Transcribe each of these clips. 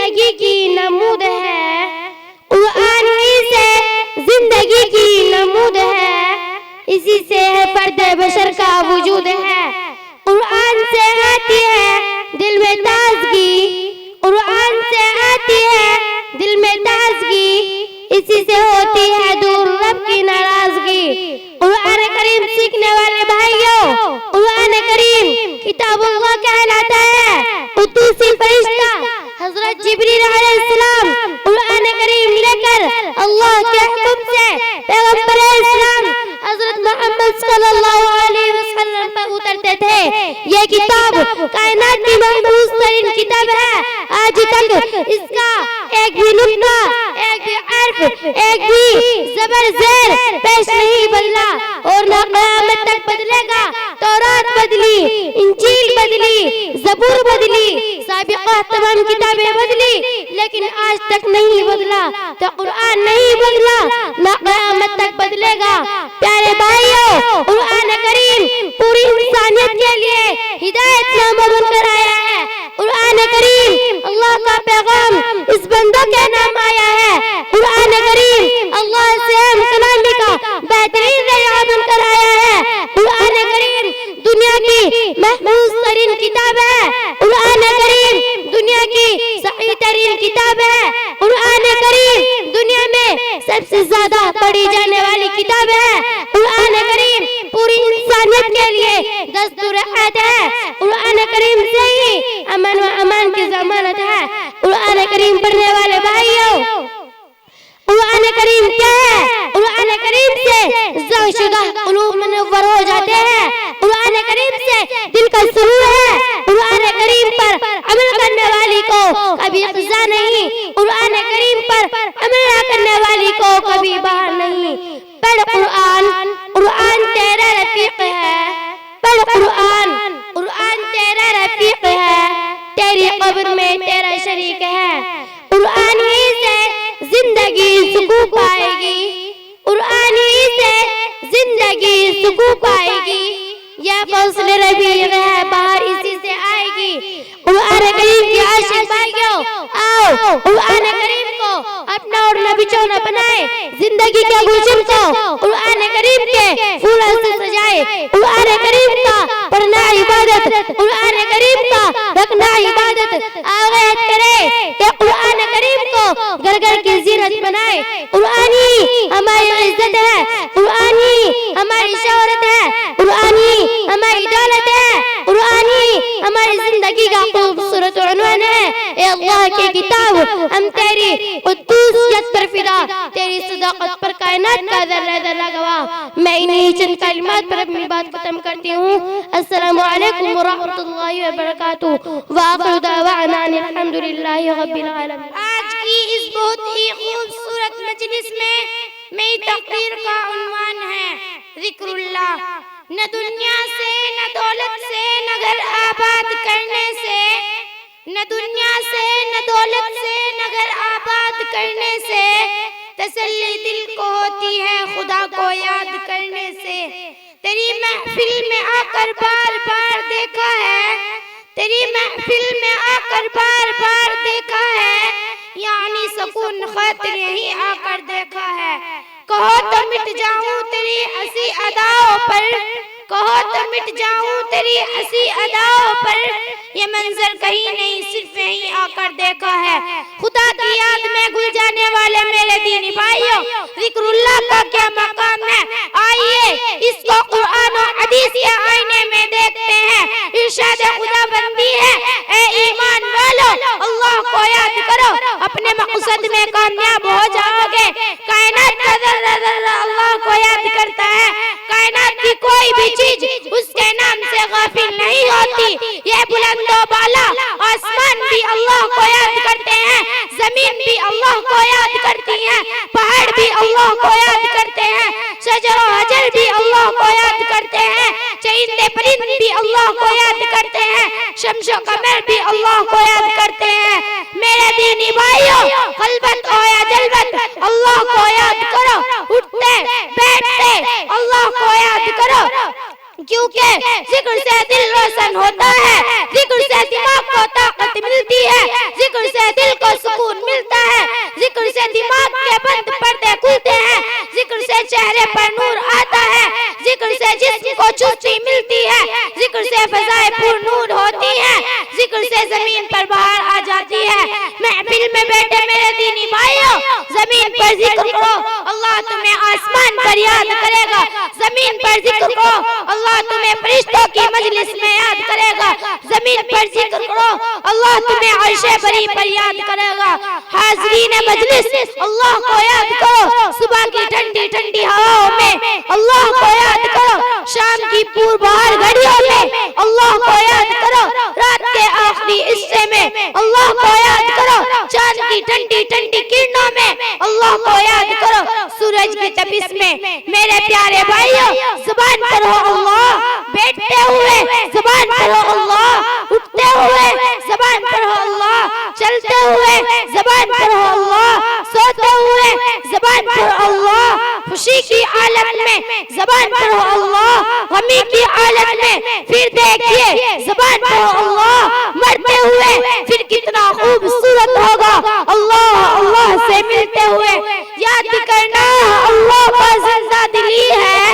जिंदगी की नमूद है, कुरान ही से जिंदगी की नमूद है, इसी से है पर्दे बशर का वजूद है। कुरान से आती है दिल में ताजगी, कुरान से आती है दिल में ताजगी, इसी से होती है दूर रब की नाराजगी। कुरान करीम सीखने वाले भाइयों, कुरान करीम किताबुल्लाह कहलाता है। कुद्दूसी फरिश्ता हजरत जिब्रील अलैहिस्सलाम कुरान करीम लेकर अल्लाह के हुक्म से पैगंबर इस्लाम हजरत मोहम्मद सल्लल्लाहु अलैहि वसल्लम पर उतरते थे। ये किताब कायनात की महफूज तरीन किताब है। आज तक इसका एक भी नुक्ता, एक भी हर्फ, एक भी ज़बर ज़ेर पेश नहीं बदला और न क़यामत तक बदलेगा। तौरात बदली, इंजील बदली, ज़बूर बदली, साबिक़ा तमाम किताबें बदली, लेकिन आज तक नहीं बदला तो कुरान नहीं बदला, न क़यामत तक बदलेगा। प्यारे भाइयों, कुरान करीम पूरी इंसानियत के लिए हिदायतनामा बनकर आया है। कुरान करीम अल्लाह का पैगाम इस बंदों के नाम आया है। कुरान करीम अल्लाह से हम कलामी का बेहतरीन रया बनकर आया है। कुरान करीम दुनिया की महफूज तरीन किताब है। कुरान करीम दुनिया की सही तरीन किताब है। कुरान करीम दुनिया में सबसे ज्यादा पढ़ी जाने वाली किताब है। कुरान करीम पूरी इंसानियत के लिए दस्तूर हयात है। कुरान करीम से ही अमन व अमान की जमानत है। कुरान करीम पढ़ने वाले भाइयों, कुरान करीम क्या है? कुरान करीम से ज़ाशुदा क़ुलूब मुनव्वर हो जाते हैं। कुरान करीम से दिल का सुरूर है। कुरान करीम पर अमल करने वाली को कभी क़ज़ा नहीं, कुरान करीम पर अमल न करने वाली को कभी बाहर नहीं। पढ़ कुरान, कुरान तेरा रफ़ीक़ है। पढ़ कुरान, कुरान तेरा रफ़ीक़ है, तेरी कब्र में तेरा शरीक है। कुरान ही से जिंदगी सुकून पाएगी, कुरान ही से जिंदगी सुकून पाएगी। यह फौसले रबीग है, बाहर इसी से आएगी। कुरान करीम की आशिक भाइयों, आओ कुरान करीम को अपना और नबीचोना बनाए, जिंदगी के गुलशन को कुरान करीम के फूलों से सजाए। कुरान करीम का पढ़ना इबादत, कुरान करीम का रखना इबादत। आवाज़ करे कि कुरान करीम को घर घर की जीनत बनाए। कुरान ही हमारी इज्जत है, कुरान ही हमारी शोहरत है, कुरान ही हमारी दौलत है, कुरान ही हमारी जिंदगी का खूबसूरत उन्वान है। ए अल्लाह की किताब, हम तेरी कुद्दूसियत पर फिदा, तेरी सदाकत पर कायनात का ज़र्रा ज़र्रा गवाह। मैं इन्हीं चंद कलिमात पर अपनी बात खत्म करती हूँ। अस्सलामु अलैकुम व रहमतुल्लाहि व बरकातुहू व आखिरु दअवाना अल्हम्दुलिल्लाहि रब्बिल आलमीन। आज की इस बहुत ही खूबसूरत मजलिस में मेरी तकरीर का उन्वान है ज़िक्रुल्लाह। न दुनिया से, न दौलत से, न घर आबाद करने से, न दुनिया से, न दौलत से, न घर आबाद करने से, तसल्ली दिल को होती है खुदा को याद करने से। तेरी महफिल में आकर बार बार देखा है, तेरी महफिल में आकर बार बार देखा है, यानी सुकून खातिर यही आकर देखा है। कहो तो मिट जाऊं तेरी हंसी अदाओं पर, कहो तो मिट जाऊं तेरी हंसी अदाओं पर, ये मंजर कहीं नहीं सिर्फ यहीं आकर देखा है। खुदा की याद में घुल जाने वाले मेरे दीनी भाइयों, ज़िक्रुल्लाह का क्या मकाम है, आइए इसको कुरान और हदीस के आईने में देखते हैं। इरशाद खुदाबंदी है, ए ईमान वालों अल्लाह को याद करो, अपने मकसद में कामयाब हो जाओगे। कायनात का ज़र्रा ज़र्रा अल्लाह को याद करता है। कायनात की कोई भी चीज उसके नाम से गाफिल नहीं होती। ये बुलंदो बाला आसमान भी अल्लाह को याद करते हैं, जमीन भी अल्लाह को याद करती है, पहाड़ भी अल्लाह को याद करते हैं, शजर और हजर भी अल्लाह को याद करते हैं, चरिंदे परिंदे भी अल्लाह को याद करते हैं, शम्स और कमर भी अल्लाह को याद करते हैं। मेरे दीनी भाइयों, खलबत हो या जलबत अल्लाह को याद करो, उठते बैठते अल्लाह को याद करो। क्योंकि जिक्र से दिल रोशन होता है, जिक्र से दिमाग को ताकत मिलती है, जिक्र से दिल को सुकून मिलता है, जिक्र से दिमाग के बंद पर्दे खुलते हैं, जिक्र से चेहरे पर नूर आता है, जिक्र से जिस्म को चुस्ती मिलती है, जिक्र से फज़ाएं पुरनूर होती हैं, जिक्र से जमीन पर बहार आ जाती है। महफिल में बैठे मेरे दीनी भाइयों, जमीन पर जिक्र करो, अल्लाह तुम्हें आसमान पर याद करेगा। जमीन पर जिक्र करो, अल्लाह तुम्हें फरिश्तों की मजलिस में याद करेगा। जमीन पर जिक्र करो, अल्लाह तुम्हें अर्शे बरी पर याद करेगा। हाज़रीन मजलिस, अल्लाह को याद करो। सुबह की ठंडी ठंडी हवाओं में अल्लाह को याद करो। शाम की पूर्वाहर घड़ियों में अल्लाह को याद करो। रात के आखिरी हिस्से में अल्लाह को याद करो। चांद की ठंडी ठंडी किरणों में अल्लाह को याद करो। सूरज की तपिश में मेरे प्यारे भाइयों, जुबान पर हो अल्लाह, बैठते हुए जुबान पर हो अल्लाह, उठते हुए जुबान पर हो अल्लाह, चलते हुए जुबान पर हो अल्लाह, सोते हुए जुबान पर हो अल्लाह, खुशी की हालत में जुबान पर हो अल्लाह, गमी की हालत में फिर देखिए जुबान पर हो अल्लाह, मरते हुए फिर कितना खूबसूरत होगा अल्लाह अल्लाह से मिलते हुए। याद करना अल्लाह का जिंदा दिली है,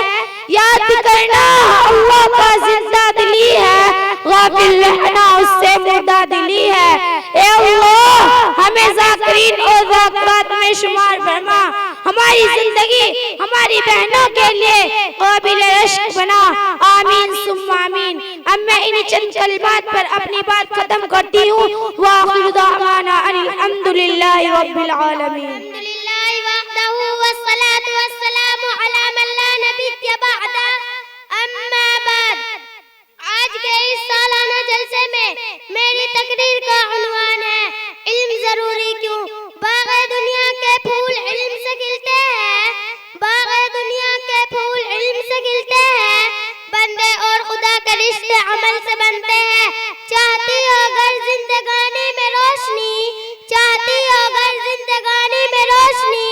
याद करना अल्लाह का जिंदा दिली है, गाफिल रहना उससे मुर्दा दिली है। ए अल्लाह हमें ज़ाकिरीन और ज़ाकिरात में शुमार फरमा, हमारी जिंदगी हमारी बहनों के लिए काबिल इश्क बना। आमीन सुम्मा आमीन। अब मैं इन चंद कलिमात पर अपनी बात खत्म करती हूँ। व आखिरु दावाना अनिल हम्दुलिल्लाहि रब्बिल आलमीन। आज के इस सालाना जलसे में मेरी तकरीर का उन्वान है इल्म जरूरी क्यों। बाग़े दुनिया के फूल इल्म से खिलते हैं, बाग़े दुनिया के फूल इल्म से खिलते हैं, बंदे और खुदा के रिश्ते अमल से बनते हैं। चाहती हो अगर जिंदगानी में रोशनी, चाहती हो अगर जिंदगानी में रोशनी,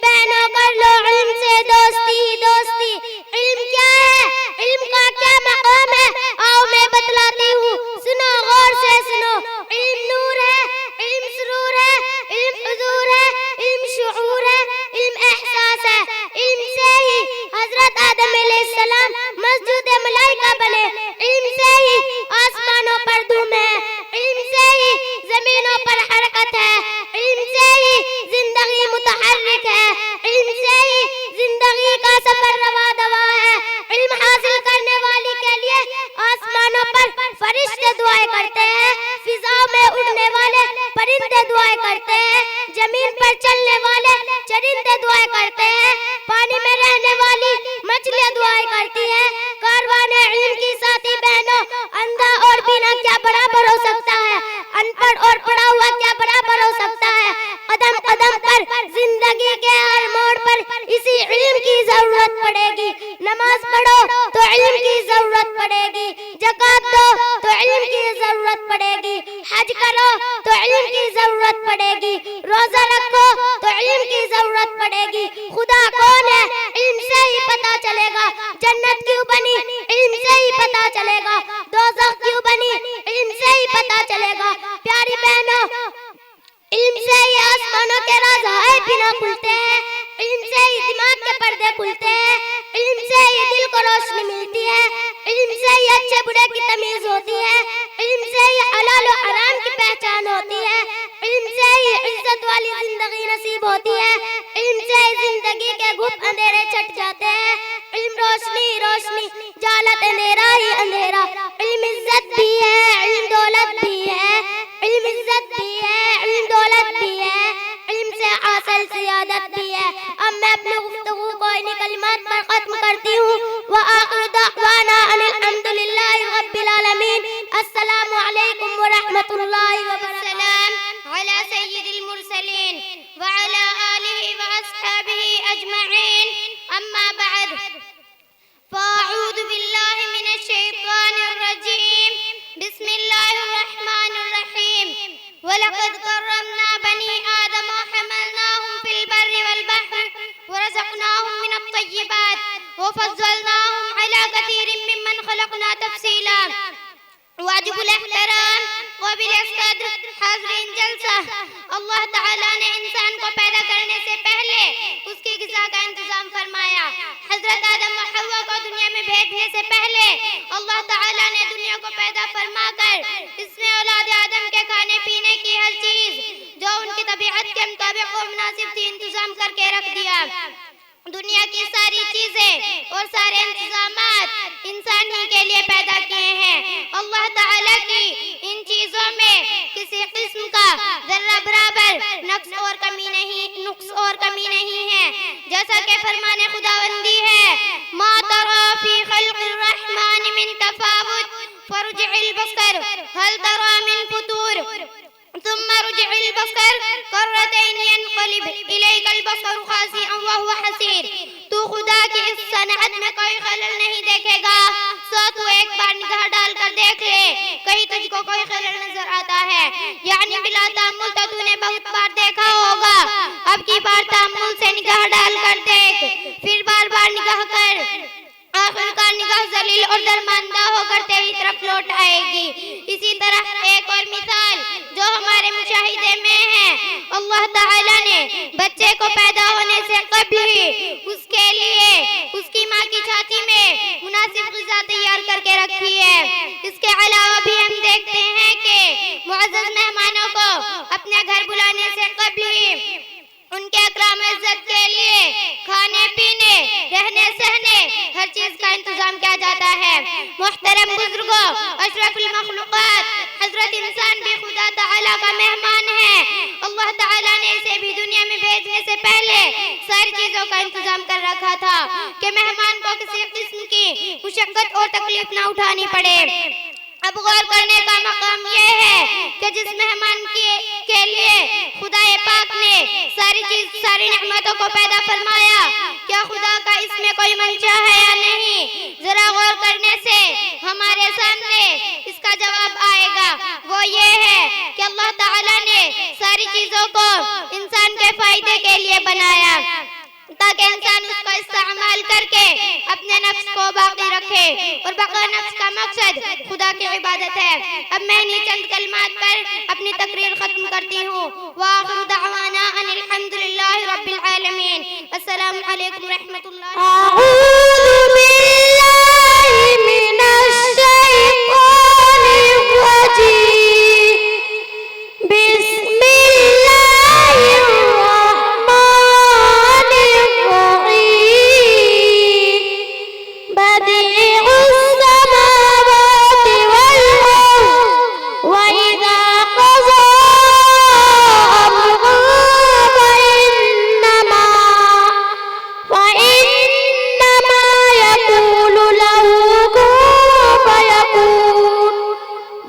बहनों कर लो इल्म से दोस्ती दोस्ती। इल्म क्या है, इल्म का क्या मकाम है, आओ मैं बतलाती हूँ, सुनो गौर से सुनो। इल्म नूर है, इल्म सुरूर है, इल्म हुजूर है, इल्म शुऊर है, इल्म एहसास है। इल्म से ही हजरत आदम अलैहिस्सलाम मस्जूद मलाइका बने, इल्म से ही आसमानों पर धूम है, इल्म से ही जमीनों पर हरकत है, इल्म से ही जिंदगी मुतहर्रिक है, इल्म से ही जिंदगी का सफर रवा दवा है। इल्म हासिल करने वाली के लिए आसमानों पर फरिश्ते दुआएं करते हैं, फिजाओं में उड़ने वाले परिंदे दुआएं करते हैं, जमीन पर चलने वाले चरिंदे दुआएं करते हैं, पानी में रहने वाली मछलियां दुआएं करती हैं। कारवाने इल्म की साथी बहनों, अंधा और बीना क्या बराबर हो सकता है, अनपढ़ और पढ़ा हुआ क्या बराबर हो सकता है। कदम कदम पर जिंदगी के हर मोड़ पर इसी इल्म की जरूरत पड़ेगी। नमाज पढ़ो तो इल्म की जरूरत पड़ेगी, ज़कात दो तो इल्म की जरूरत पड़ेगी, हज करो तो इल्म की जरूरत पड़ेगी, रोजा रखो तो इल्म की जरूरत पड़ेगी। खुदा कौन है इल्म से ही पता चलेगा, जन्नत क्यों बनी इल्म से ही पता चलेगा, दोज़ख क्यों बनी इल्म से ही पता चलेगा। प्यारी बहनों, इल्म से ही आसमानों के राज हाय बिना खुलते हैं, इल्म से ही दिमाग के पर्दे खुलते हैं, इल्म से ही दिल को रोशनी मिलती है, इल्म से ही अच्छे बुरे की तमीज होती है, इल्म से ही हलाल और हराम की पहचान होती है, इल्म से ही इज्जत वाली जिंदगी नसीब होती है, इल्म से ही जिंदगी के गुप्त अंधेरे छट जाते हैं। इल्म रोशनी रोशनी, जालत अंधेरा ही अंधेरा। इल्म इज्जत भी है, इल्म दौलत भी है, इल्म इज्जत भी है, इल्म दौलत भी है, इल्म से हासिल सियादत भी है। अब मैं अपनी गुफ्तगू को इन्हीं कलिमात पर खत्म करती हूँ। व आखिरु दावाना अनिल हम्दुलिल्लाहि रब्बिल आलमीन। अस्सलामु अलैकुम व रहमतुल्लाहि व बरकातुहू। अला सय्यिदिल मुरसलीन व अला आलिहि व अस्हाबिहि अजमईन। अम्मा बाद, फ़अऊज़ु बिल्लाहि मिनश शैतानिर रजीम। बिस्मिल्लाहिर रहमानिर रहीम। वलक़द कर्रमना बनी आदम व हमलनाहुम फिल बर्रि वल बहरि व रज़क़नाहुम मिन अत-तय्यिबात व फज़्ज़लनाहुम अला कसीरिन मिम्मन खलक़ना तफ़सीला। वाजिबुल एहतराम क़ाबिल क़द्र हाज़रीन जलसा, अल्लाह ताला ने इंसान को पैदा करने से पहले उसकी ग़िज़ा का इंतज़ाम फरमाया। हज़रत आदम व हव्वा को दुनिया में भेजने से पहले अल्लाह ताला ने दुनिया को पैदा फरमाकर इसमें औलाद आदम के खाने पीने की हर चीज़ जो उनकी तबीयत के मुताबिक और मुनासिब थी इंतज़ाम करके रख दिया। दुनिया की सारी चीजें और सारे इंतजामात इंसान ही के लिए पैदा किए हैं। अल्लाह ताला की इन चीजों में किसी किस्म का जर्रा बराबर नुक्स और कमी नहीं है। जैसा कि फरमाने खुदावंदी है, मा तरा फी खल्क़िर रहमान मिन तफावुत फरजि'ल बसर हल तरा मिन फुतूर सुम्मा रुजि'ल बसर कर्रतैन यनक़लिब इलैकल बसर खासिअन व हुवा हसीर। तू खुदा की इस सनअत में कोई खलल नहीं देखेगा, सो तू एक बार निगाह डालकर देख ले, कहीं तुझको कोई खलल नजर आता है। यानी बिला तामुल तो तूने बहुत बार देखा होगा, अब की बार तामुल से निगाह डालकर देख, फिर बार बार निगाह कर, आखिरकार निगाह जलील और दरमानदा होकर तेरी तरफ लौट आएगी। इसी तरह एक और मिसाल जो हमारे मुशाहिदे में है, अल्लाह ताला ने बच्चे को पैदा होने से कबल ही उसके लिए उसकी माँ की छाती में मुनासिब ग़िज़ा तैयार करके रखी है। इसके अलावा भी हम देखते हैं कि मुअज़्ज़ज़ मेहमानों को अपने घर बुलाने से कबल ही उनके इकराम इज्जत के लिए खाने पीने रहने सहने हर चीज का इंतजाम किया जाता है। मुहतरम बुजुर्गों, अशरफुल मखलूक़ात हजरत इंसान भी खुदा ताला का मेहमान है। अल्लाह ताला ने इसे भी दुनिया में भेजने से पहले सारी चीजों का इंतजाम कर रखा था कि मेहमान को किसी किस्म की मुशक्कत और तकलीफ न उठानी पड़े। अब गौर करने का मकाम यह है कि जिस मेहमान के लिए खुदाए पाक ने सारी नेमतों को पैदा फरमाया, क्या खुदा का इसमें कोई मंशा है या नहीं? जरा गौर करने से हमारे सामने इसका जवाब आएगा। वो ये है कि अल्लाह ताला ने सारी चीजों को इंसान के फायदे के लिए बनाया ताकि इंसान उसका इस्तेमाल करके अपने नफ्स को बाकी रखे, और बका नफ्स का मकसद खुदा की इबादत है। अब मैं इन्हीं चंद कलमात पर अपनी तकरीर खत्म करती हूँ। व आखिरु दअवाना अनिल हम्दुलिल्लाहि रब्बिल आलमीन। अस्सलामु अलैकुम व रहमतुल्लाहि। अऊज़ु बिल्लाहि मिनश शैतानिर रजीम। बिस्मिल्लाहिर रहमानिर रहीम। बदीउस समावाति वल अर्द व इज़ा क़ज़ा अम्रन फ़इन्नमा यक़ूलु लहू कुन फ़यकून।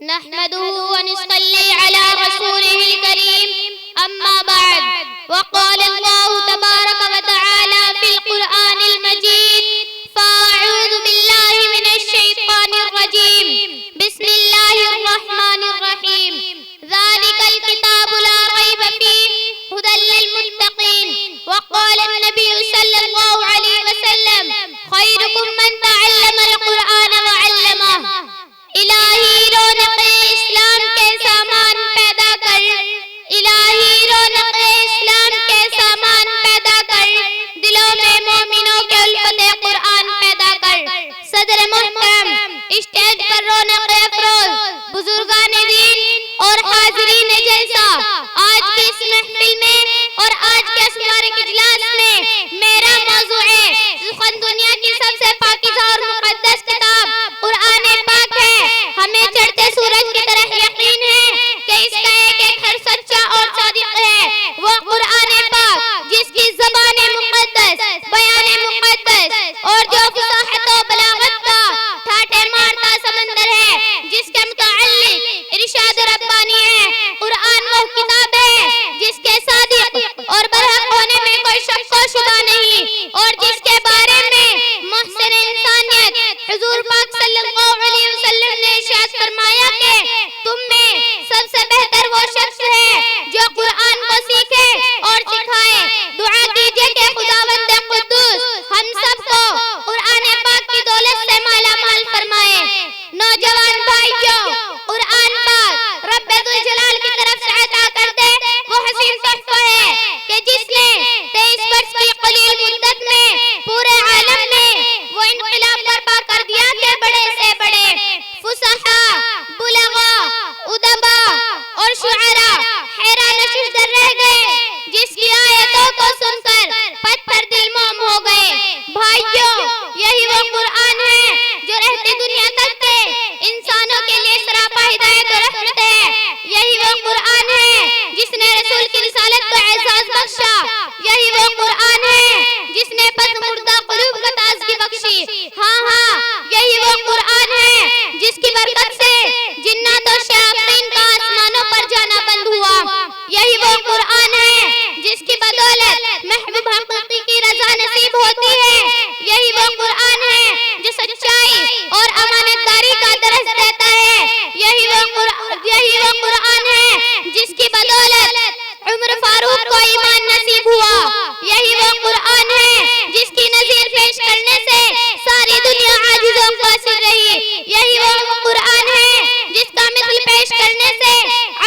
नहमदुहु व नुसल्ली अला रसूलिहिल करीम, अम्मा बाद। वक़ाल अल्लाहु तबारक व तआला फिल क़ुरआनिल मजीद, फ़अऊज़ु बिल्लाहि मिनश शैतानिर रजीम, बिस्मिल्लाहिर रहमानिर रहीम। ज़ालिकल किताबु ला रैब फ़ीह हुदल लिल मुत्तक़ीन। वक़ाल अन्नबिय्यु सल्लल्लाहु अलैहि वसल्लम, खैरुकुम मन तअल्लमल क़ुरआन व अल्लमह। इलाही रौनक़े इस्लाम के सामान पैदा कर, इलाही रौनक़े इस्लाम के सामान पैदा कर, दिलों में मोमिनों के उल्फते क़ुरआन पैदा कर। और हाजिरीन जलसा, आज की इस महफिल में और आज के इस मुबारक इजलास में मेरा मौजू है दुनिया की सबसे पाकीज़ा और मुक़द्दस किताब कुरान पाक है। हमें चढ़ते सूरज की तरह यकीन है कि इसका एक हर सच्चा और सादिक है वो कुरान पाक, जिसकी ज़बान मुक़द्दस, बयान मुक़द्दस और जो फसाहत और बलागत का ठाटे मारता समंदर है, जिसके मुताल्लिक़ इरशाद रब्बानी है। कुरान वो किताब है जिसके सादिक और बरहक होने में कोई शक व शुबा नहीं और जिसके बारे में मुहसिन इंसानियत हुजूर पाक सल्लल्लाहु अलैहि वसल्लम ने इरशाद फरमाया कि तुम में सबसे बेहतर वो शख्स है जो कुरान को सीखे और सिखाए। दुआ कीजिए कि खुदावंद कुद्दूस हम सबको कुरान पाक की दौलत से माला माल फरमाए। नौजवान भाइयों, कुरान पाक रब्बे दुल जलाल की तरफ से अता कर दे वो हसीन तोहफा है कि जिसने 23 वर्ष की कलील मुद्दत में पूरे आलम में वो इनकलाब बर्पा कर दिया कि बड़े से बड़े फुसहा, बुलगा, उदबा और शुआरा हैरान शुजर रह गए, जिसकी आयतों को सुनकर पत्थर दिल मोम हो गए। भाइयों, यही वो कुरान है जो रहती दुनिया तक के इंसानों के लिए सरापा हिदायत और रहमत है। यही वो कुरान है जिसने रसूल की रिसालत को एजाज बख्शा। यही वो कुरान है जिसने पसमुर्दा कुलूब को ताज़गी बख्शी। हाँ, यही वो कुरान है जिसकी बरकत से जिन्नात और शयातीन का आसमानों पर जाना बंद हुआ। यही वो कुरान है जिसकी बदौलत महबूब हक़ीक़ी की रज़ा नसीब होती है। यही वो कुरान है जो सच्चाई और अमानतदारी का दर्स देता है। यही वो कुरान है जिसकी बदौलत उमर फारूक को ईमान नसीब हुआ। यही वो कुरान है जिसकी नज़ीर पेश करने से सारी दुनिया आजिज़ और क़ासिर रही। यही वो कुरान है जिसका मिसल पेश करने से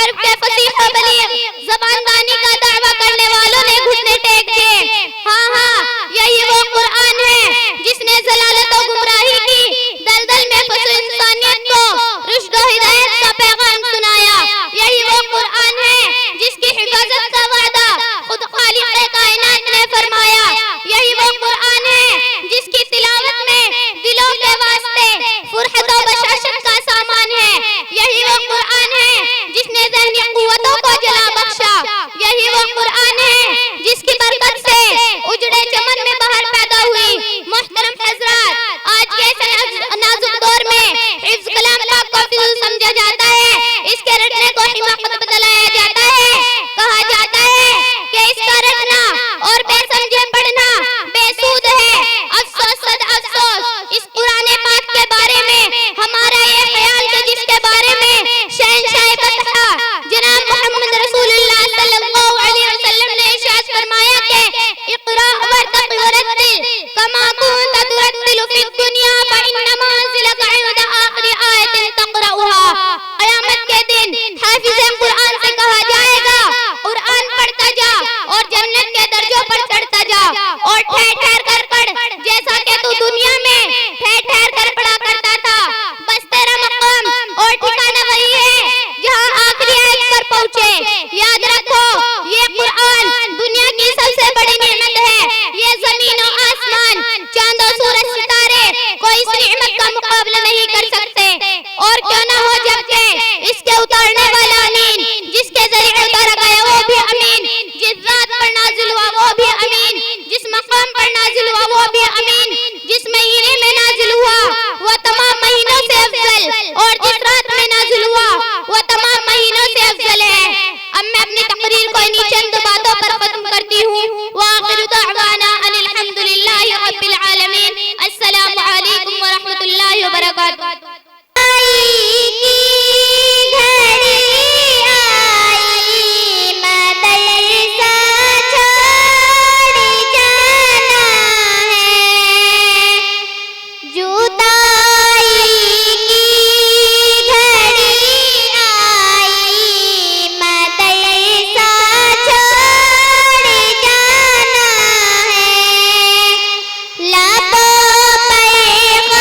अरब के फसीह व बलीग ज़बानदानी का दावा करने वालों ने घुटने टेक दिए। हाँ, यही वो कुरान है जिसने ज़लालत और गुमराही की दलदल में फंसे इंसानियत को रुश्द और हिदायत का पैगाम सुनाया। यही वो कुरान है जिसकी हिफाजत का वादा खुद खालिक़ कायनात ने फरमाया। यही वो कुरान है जिसकी तिलावत में दिलों के वास्ते फुरहत और बशाशत का सामान है। यही वो कुरान है जिसने ज़हनी क़ुव्वतों को जला बख्शा। यही वो कुरान है जिसकी बरकत से उजड़े चमन में बहार पैदा हुई। मुहतरम हज़रात, आज के इस नाजुक दौर में हिफ्ज़ कलाम पाक को फिज़ूल समझा जाता है, इसके रटने को हिमाकत बतलाया जाता है। कहा जाता है कि इसका रटना और बेसमझे पढ़ना बेसूद है। अफसोस सद अफसोस इस कुरान पाक के बारे में हमारा ये ख्याल कि जिसके बारे में शहंशाह फ़तह जनाब मोहम्मद रसूलुल्लाह सल्लल्लाहु अलैहि वसल्लम ने इरशाद फरमाया कि इक़रा वर्तक़ि वरत्तिल कमा कुन्त तुरत्तिलु फ़िद दुनिया फ़इन्नमा मंज़िलका इंद आख़िरी आयतिन तक़रऊहा। क़यामत के दिन हाफ़िज़े कुरान से कहा जाएगा, कुरान पढ़ता जा और जन्नत के दर्जों पर चढ़ता जा और ठहर ठहर कर पढ़, जैसा कि तू दुनिया में ठहर ठहर कर पढ़ा करता था। बस तेरा मकाम और ठिकाना वही है जहाँ आखिरी आयत पर पहुँचे। याद रखो, ये कुरान दुनिया की सबसे बड़ी नेमत है। ये ज़मीन और आसमान, चांद और सूरज, सितारे कोई इस नेमत का मुकाबला नहीं कर सकते। और क्यों ना हो, जबकि इसके उतारने वाला अमीन, जिसके जरिए उतारा गया वो भी अमीन, जिस रात पर नाजिल हुआ वो भी अमीन, जिस मकाम पर नाजिल हुआ वो भी अमीन, जिस महीने में नाजिल हुआ वो तमाम महीनों से अफजल और जिस रात में नाजिल हुआ वो तमाम महीनों से अफजल है। अब मैं अपनी तकरीर को इन्हीं चंद बातों पर खत्म करती हूँ। व आखिरु दअवाना अनिल हम्दुलिल्लाहि रब्बिल आलमीन। अस्सलामु अलैकुम व रहमतुल्लाहि व बरकातुहू। लाखों पैगाम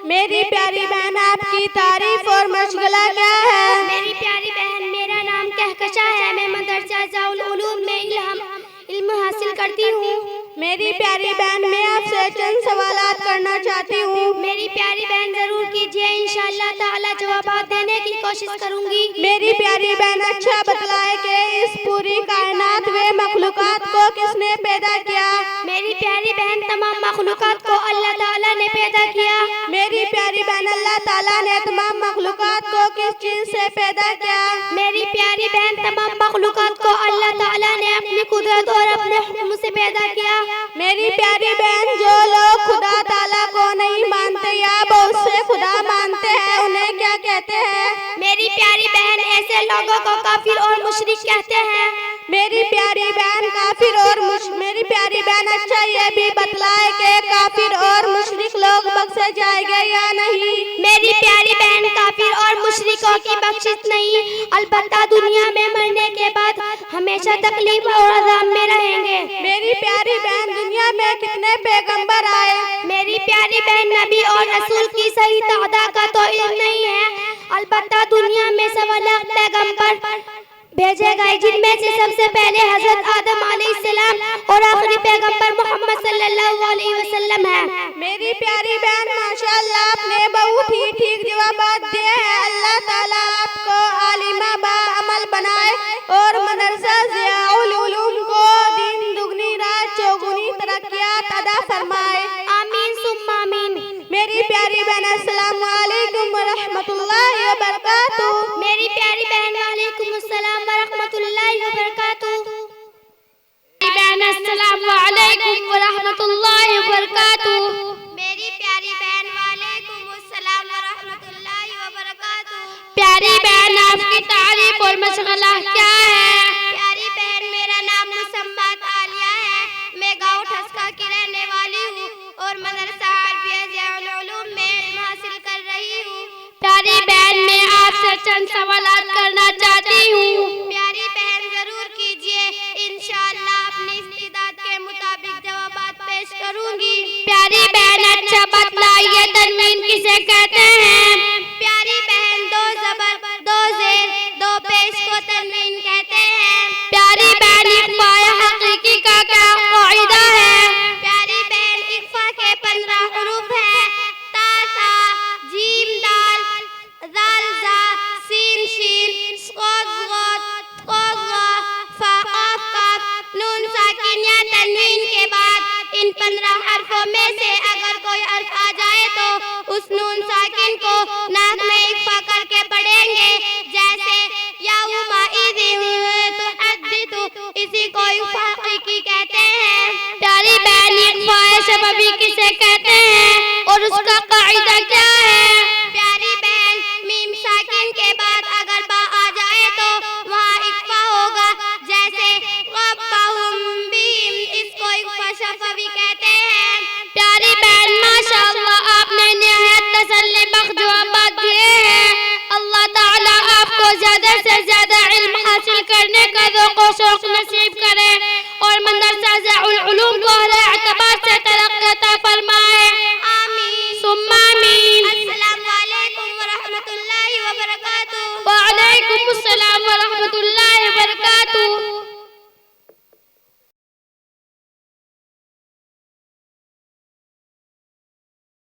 मेरी प्यारी बहन, आपकी तारीफ और मशगला क्या है? मेरी प्यारी बहन, मेरा नाम कहकशा है। मैं मदरसा जाउल उलूम में इल्म हासिल करती हूँ। मेरी प्यारी बहन, मैं आपसे चंद सवालात करना चाहती हूँ। मेरी प्यारी बहन, जरूर कीजिए, इंशाअल्लाह ताला जवाब देने की कोशिश करूंगी। मेरी प्यारी बहन, अच्छा बतलाए कि इस पूरी कायनात व मखलूकात को किसने पैदा किया? मेरी प्यारी बहन, तमाम मखलूकात को अल्लाह ताला ने पैदा किया। मेरी प्यारी बहन, अल्लाह ताला ने तमाम मखलूकात को किस चीज से पैदा किया? मेरी प्यारी बहन, तमाम मखलूकात को अल्लाह ताला ने अपनी कुदरत और अपने हुक्म से पैदा किया। मेरी प्यारी बहन, जो लोग खुदा ताला को नहीं मानते या बहुत से खुदा मानते हैं, उन्हें क्या कहते हैं? मेरी प्यारी बहन, ऐसे लोगों को काफिर और मुशरिक कहते हैं। मेरी प्यारी बहन, मेरी प्यारी बहन, अच्छा ये भी बतलाए कि काफिर और मुशरिक लोग बख्शे जाएंगे या नहीं? मेरी प्यारी बहन, काफिर और मुशरिकों की बख्शिश नहीं, अलबत्ता दुनिया में मरने के बाद हमेशा तकलीफ और अज़ाब में रहेंगे। मेरी प्यारी बहन, दुनिया में कितने पैगंबर आए? मेरी प्यारी बहन, नबी और रसूल की सही तादाद का तो इल्म नहीं है, अलबत्ता दुनिया में 1 लाख पैगंबर भेजे गए, जिनमें से सबसे पहले हजरत आदम अलैहिस्सलाम और आखिरी पैगंबर मोहम्मद सल्लल्लाहु अलैहि वसल्लम है। मेरी प्यारी बहन, माशाअल्लाह, आपने बहुत ही ठीक जवाब दिए हैं। अल्लाह ताला आपको आलिमा बा अमल बनाए और मदरसा ज़ियाउल उलूम को दिन दुगनी रात चौगुनी तरक्कियात अता फरमाए। आमीन सुम्मा आमीन। मेरी प्यारी बहन, अस्सलामु अलैकुम व रहमतुल्लाहि व बरकातुहू। मेरी प्यारी बहन, वालेकुम अस्सलाम व रहमतुल्लाहि व बरकातुहू। मेरी बहन, अस्सलामु अलैकुम व रहमतुल्लाहि व बरकातुहू। मेरी प्यारी बहन, वालेकुम अस्सलाम व रहमतुल्लाहि व बरकातुहू। प्यारी बहन, आपकी तारीफ और मशगला क्या है? प्यारी बहन, मेरा नाम मुसम्मत आलिया है। मैं गाँव ठसका की रहने वाली हूँ और मदरसा आरबिया ज़ियाउल उलूम में इल्म हासिल कर रही हूँ। प्यारी बहन, मैं आपसे चंद सवालात करना चाहती हूँ। प्यारी बहन, जरूर कीजिए, इंशाअल्लाह अपनी इस्तीदाद के मुताबिक जवाबात पेश करूंगी। प्यारी बहन, अच्छा बतलाइए, तनवीन किसे कहते हैं? प्यारी बहन, 2 ज़बर 2 ज़ेर 2 पेश को तनवीन कहते हैं। प्यारी बहन, इक़्फ़ाए हक़ीक़ी का क्या क़ाइदा है? प्यारी बहन, इक़्फ़ा के 15 हुरूफ हैं। ता सा, जीम दाल, दाल जा, सीन शीन, क़ाफ़ ग़ाफ़, क़ाफ़ ग़ाफ़, फ़ा क़ाफ़ क़ाफ़, नून साकिन या तनवीन के बाद इन 15 हर्फों में से अगर कोई हर्फ आ जाए तो उस नून साकिन को नाक में इक़्फ़ा करके पढ़ेंगे, जैसे इसी को इक़्फ़ा हक़ीक़ी कहते हैं। प्यारी बहन, इक़्फ़ाए सबबी किसे कहते हैं और उसका क़ाइदा क्या है? प्यारी बहन, मीम साकिन के बाद अगर बा आ जाए तो वहाँ इक़्फ़ा होगा, जैसे इसको इक़्फ़ा शफ़वी कहते हैं। प्यारी बहन, माशाअल्लाह, आपने निहायत तसल्ली बख्श जवाब दिए हैं। अल्लाह ताला आपको ज़्यादा से ज़्यादा इल्म हासिल करने का ज़ौक़ व शौक़ नसीब करे और मदरसा ज़ियाउल उलूम को हर एतबार से तरक्की अता फरमाए। आमीन सुम्मा आमीन। अस्सलामु अलैकुम व रहमतुल्लाहि व बरकातुहू। वालेकुम अस्सलाम व रहमतुल्लाहि